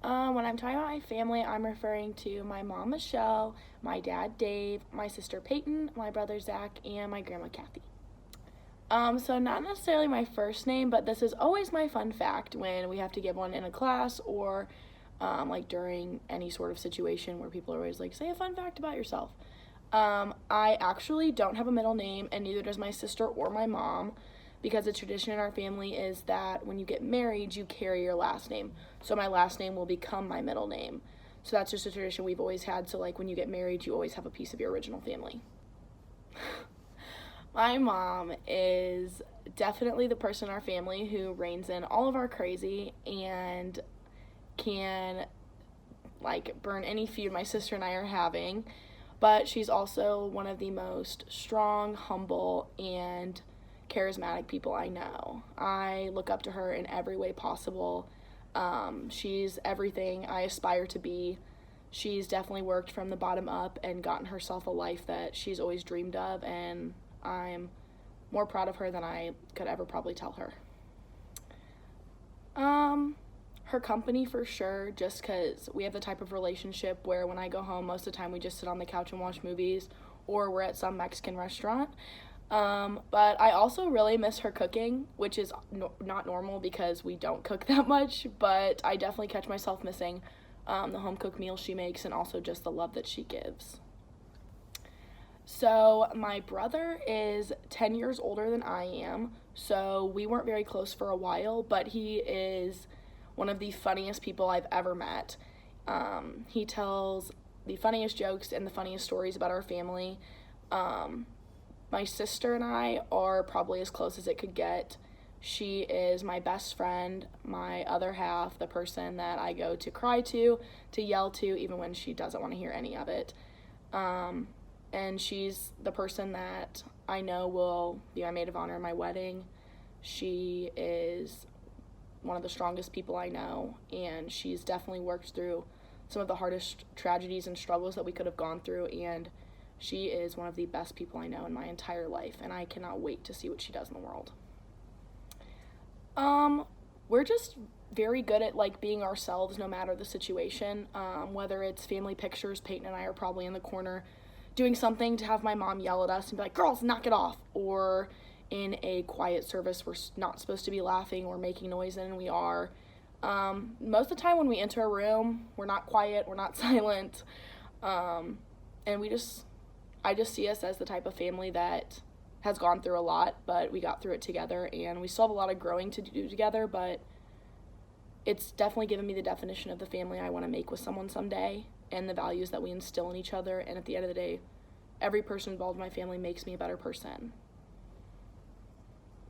When I'm talking about my family, I'm referring to my mom, Michelle, my dad, Dave, my sister, Peyton, my brother, Zach, and my grandma, Kathy. So not necessarily my first name, but this is always my fun fact when we have to give one in a class or like during any sort of situation where people are always like, say a fun fact about yourself. I actually don't have a middle name, and neither does my sister or my mom, because the tradition in our family is that when you get married, you carry your last name. So my last name will become my middle name. So that's just a tradition we've always had. So like when you get married, you always have a piece of your original family. My mom is definitely the person in our family who reins in all of our crazy and can like burn any feud my sister and I are having. But she's also one of the most strong, humble, and charismatic people I know. I look up to her in every way possible. She's everything I aspire to be. She's definitely worked from the bottom up and gotten herself a life that she's always dreamed of, and I'm more proud of her than I could ever probably tell her. Her company for sure, just because we have the type of relationship where when I go home, most of the time we just sit on the couch and watch movies, or we're at some Mexican restaurant. But I also really miss her cooking, which is not normal because we don't cook that much, but I definitely catch myself missing the home cooked meals she makes and also just the love that she gives. So my brother is 10 years older than I am, so we weren't very close for a while, but he is one of the funniest people I've ever met. He tells the funniest jokes and the funniest stories about our family. My sister and I are probably as close as it could get. She is my best friend, my other half, the person that I go to cry to yell to, even when she doesn't want to hear any of it. And she's the person that I know will be my maid of honor in my wedding. She is one of the strongest people I know, and she's definitely worked through some of the hardest tragedies and struggles that we could have gone through, and she is one of the best people I know in my entire life, and I cannot wait to see what she does in the world. We're just very good at like being ourselves no matter the situation. Whether it's family pictures, Peyton and I are probably in the corner doing something to have my mom yell at us and be like, girls, knock it off, or in a quiet service we're not supposed to be laughing or making noise, and we are. Most of the time when we enter a room, we're not quiet, we're not silent, and I just see us as the type of family that has gone through a lot, but we got through it together, and we still have a lot of growing to do together, but it's definitely given me the definition of the family I want to make with someone someday, and the values that we instill in each other. And at the end of the day, every person involved in my family makes me a better person.